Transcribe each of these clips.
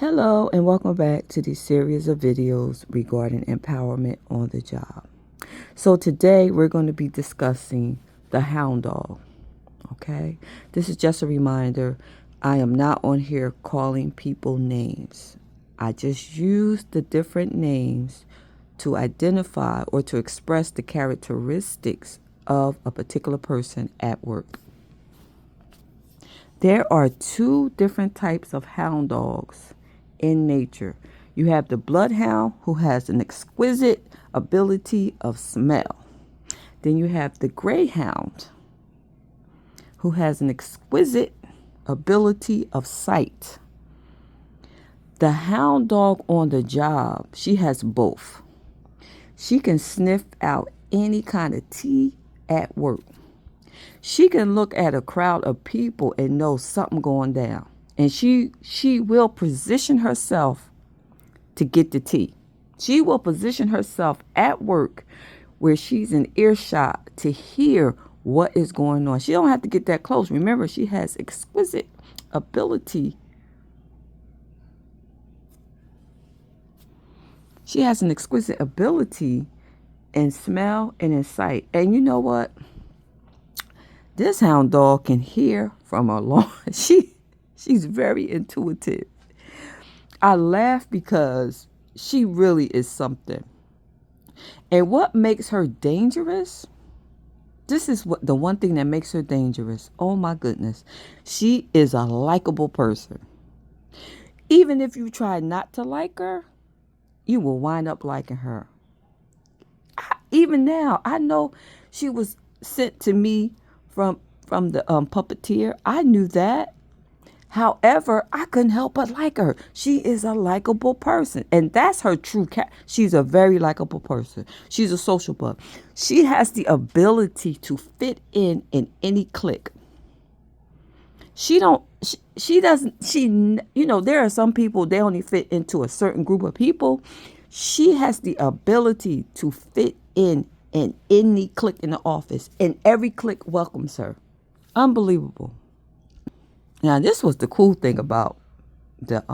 Hello and welcome back to this series of videos regarding empowerment on the job. So today we're going to be discussing the hound dog. Okay, this is just a reminder. I am not on here calling people names. I just use the different names to identify or to express the characteristics of a particular person at work. There are two different types of hound dogs in nature. You have the bloodhound, who has an exquisite ability of smell. Then you have the greyhound, who has an exquisite ability of sight. The hound dog on the job, she has both. She can sniff out any kind of tea at work. She can look at a crowd of people and know something going down. And she will position herself to get the tea. She will position herself at work where she's in earshot to hear what is going on. She don't have to get that close. Remember, she has exquisite ability. She has an exquisite ability in smell and in sight. And you know what? This hound dog can hear from a long. She's very intuitive. I laugh because she really is something. And what makes her dangerous? This is what the one thing that makes her dangerous. Oh my goodness. She is a likable person. Even if you try not to like her, you will wind up liking her. Even now, I know she was sent to me from the puppeteer. I knew that. However, I couldn't help but like her. She is a likable person. And that's her true she's a very likable person. She's a social bug. She has the ability to fit in any clique. She doesn't, there are some people, they only fit into a certain group of people. She has the ability to fit in any clique in the office. And every clique welcomes her. Unbelievable. Now, this was the cool thing about the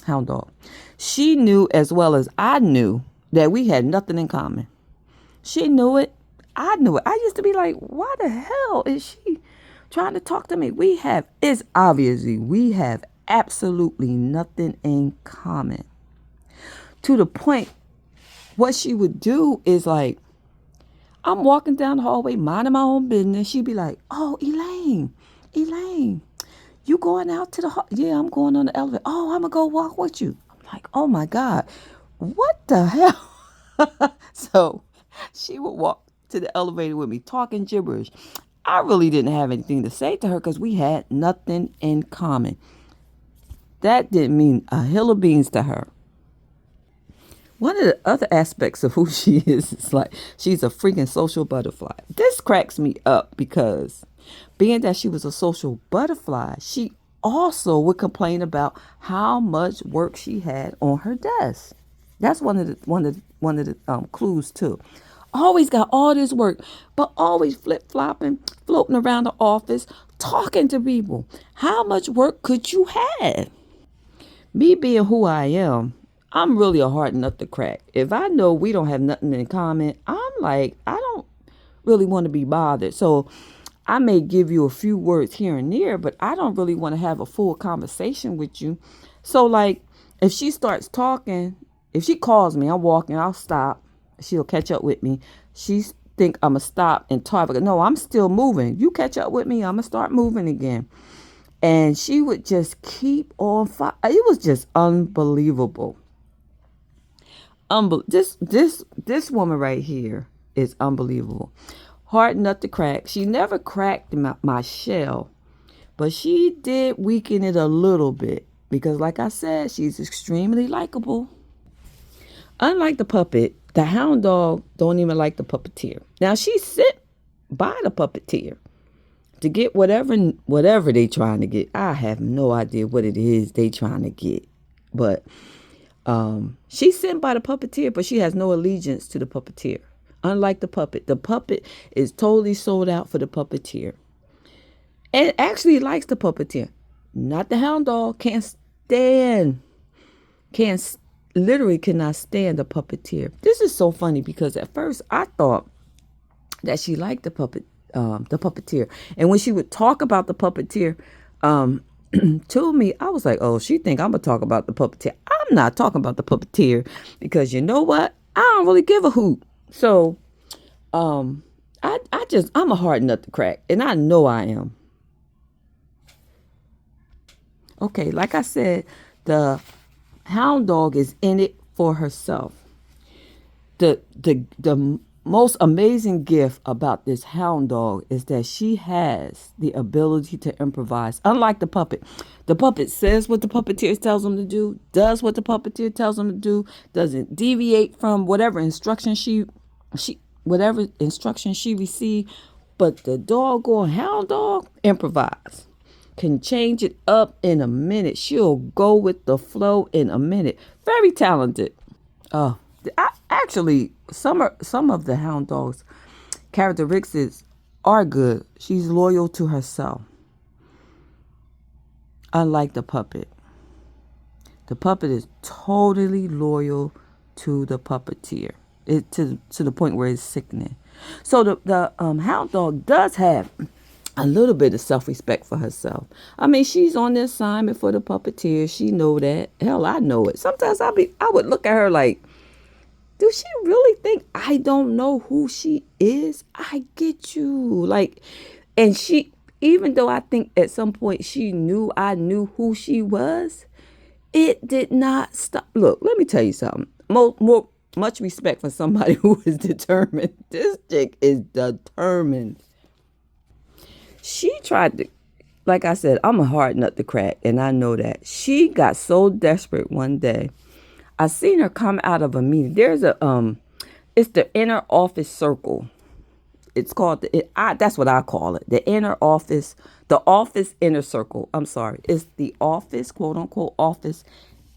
hound dog. She knew as well as I knew that we had nothing in common. She knew it. I knew it. I used to be like, why the hell is she trying to talk to me? It's obviously we have absolutely nothing in common. To the point, what she would do is like, I'm walking down the hallway, minding my own business. She'd be like, oh, Elaine, you going out to the hall? Yeah, I'm going on the elevator. Oh, I'm going to go walk with you. I'm like, oh my God, what the hell? So she would walk to the elevator with me, talking gibberish. I really didn't have anything to say to her because we had nothing in common. That didn't mean a hill of beans to her. One of the other aspects of who she is like she's a freaking social butterfly. This cracks me up because being that she was a social butterfly, she also would complain about how much work she had on her desk. That's one of the clues too. Always got all this work, but always flip flopping, floating around the office, talking to people. How much work could you have? Me being who I am, I'm really a hard nut to crack. If I know we don't have nothing in common, I'm like, I don't really want to be bothered. So I may give you a few words here and there, but I don't really want to have a full conversation with you. So like, if she starts talking, if she calls me, I'm walking, I'll stop. She'll catch up with me. She think I'm going to stop and talk. But no, I'm still moving. You catch up with me, I'm going to start moving again. And she would just keep on fire. It was just unbelievable. This woman right here is unbelievable. Hard nut to crack. She never cracked my shell, but she did weaken it a little bit because, like I said, she's extremely likable. Unlike the puppet, the hound dog don't even like the puppeteer. Now she sit by the puppeteer to get whatever they trying to get. I have no idea what it is they trying to get, but she's sent by the puppeteer, but she has no allegiance to the puppeteer. Unlike the puppet is totally sold out for the puppeteer. And actually likes the puppeteer. Not the hound dog. Can't stand can't literally cannot stand the puppeteer. This is so funny because at first I thought that she liked the puppeteer, and when she would talk about the puppeteer, um, to me, I was like, oh, she think I'm gonna talk about the puppeteer. I'm not talking about the puppeteer because you know what? I don't really give a hoot. So, um, I'm a hard nut to crack, and I know I am. Okay, like I said, the hound dog is in it for herself. The most amazing gift about this hound dog is that she has the ability to improvise. Unlike the puppet says what the puppeteer tells him to do, does what the puppeteer tells him to do, doesn't deviate from whatever instruction she received. But the doggone hound dog improvise, can change it up in a minute. She'll go with the flow in a minute. Very talented. Oh, actually, some of the hound dog's characteristics are good. She's loyal to herself, unlike the puppet. The puppet is totally loyal to the puppeteer. It to the point where it's sickening. So the hound dog does have a little bit of self-respect for herself. I mean, she's on the assignment for the puppeteer. She know that. Hell, I know it. Sometimes I would look at her like, do she really think I don't know who she is? I get you. Like, and she, even though I think at some point she knew I knew who she was, it did not stop. Look, let me tell you something. Much respect for somebody who is determined. This chick is determined. She tried to, like I said, I'm a hard nut to crack, and I know that. She got so desperate one day. I seen her come out of a meeting. There's it's the inner office circle. It's called that's what I call it. The office inner circle. I'm sorry. It's the office, quote unquote, office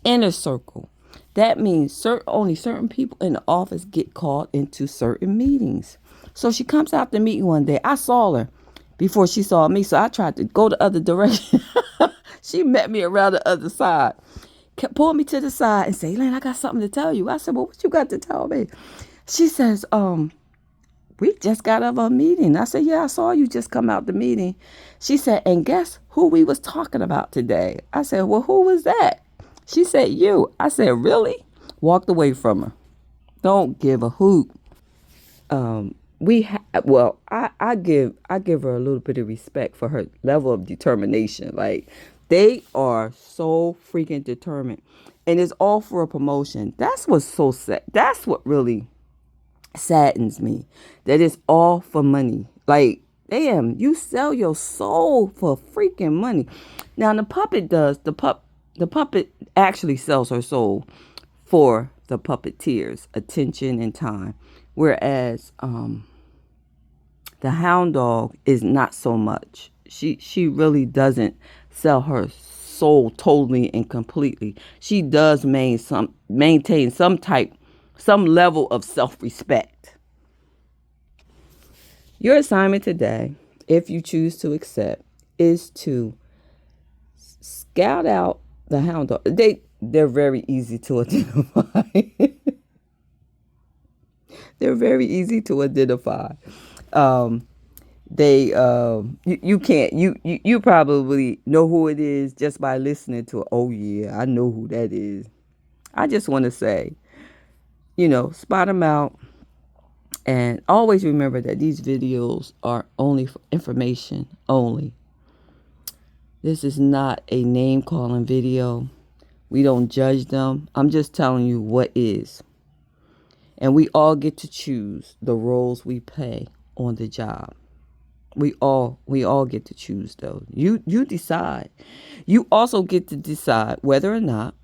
inner circle. That means only certain people in the office get called into certain meetings. So she comes out the meeting one day. I saw her before she saw me, so I tried to go the other direction. She met me around the other side, pulled me to the side and say, Elaine, I got something to tell you. I said, well, what you got to tell me? She says, we just got out of a meeting. I said, yeah, I saw you just come out the meeting. She said, and guess who we was talking about today? I said, well, who was that? She said, you. I said, really? Walked away from her. Don't give a hoot. I give her a little bit of respect for her level of determination. Like, they are so freaking determined, and it's all for a promotion. That's what's so sad. That's what really saddens me. That it's all for money. Like, damn, you sell your soul for freaking money. Now the puppet does. The puppet actually sells her soul for the puppeteer's attention and time, whereas the hound dog is not so much. She really doesn't sell her soul totally and completely. She does maintain some level of self-respect. Your assignment today, if you choose to accept, is to scout out the hound dog. They're very easy to identify. They're very easy to identify. You can't you probably know who it is just by listening to it. Oh yeah, I know who that is. I just want to say, spot them out, and always remember that these videos are only for information only. This is not a name calling video. We don't judge them. I'm just telling you what is. And we all get to choose the roles we play on the job. We all get to choose those. You decide. You also get to decide whether or not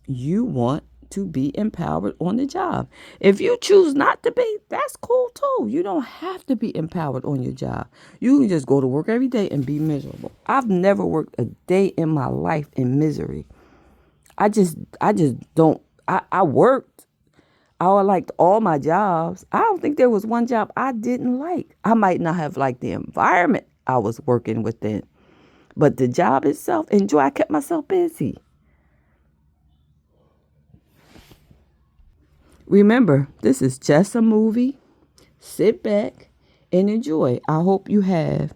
you want to be empowered on the job. If you choose not to be, that's cool too. You don't have to be empowered on your job. You can just go to work every day and be miserable. I've never worked a day in my life in misery. I just don't. I worked. I liked all my jobs. I don't think there was one job I didn't like. I might not have liked the environment I was working within, but the job itself, enjoy. I kept myself busy. Remember, this is just a movie. Sit back and enjoy. I hope you have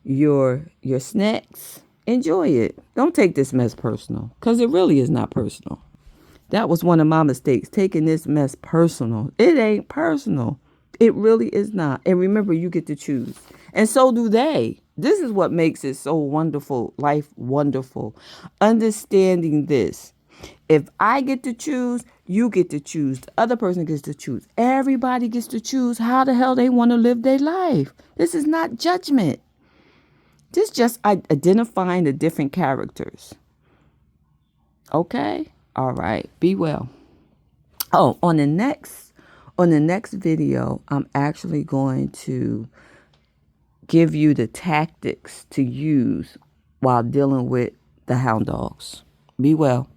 your snacks. Enjoy it. Don't take this mess personal, because it really is not personal. That was one of my mistakes, taking this mess personal. It ain't personal. It really is not. And remember, you get to choose. And so do they. This is what makes it so wonderful, life wonderful. Understanding this. If I get to choose, you get to choose. The other person gets to choose. Everybody gets to choose how the hell they want to live their life. This is not judgment. This is just identifying the different characters. Okay? All right. Be well. Oh, on the next video, I'm actually going to give you the tactics to use while dealing with the hound dogs. Be well.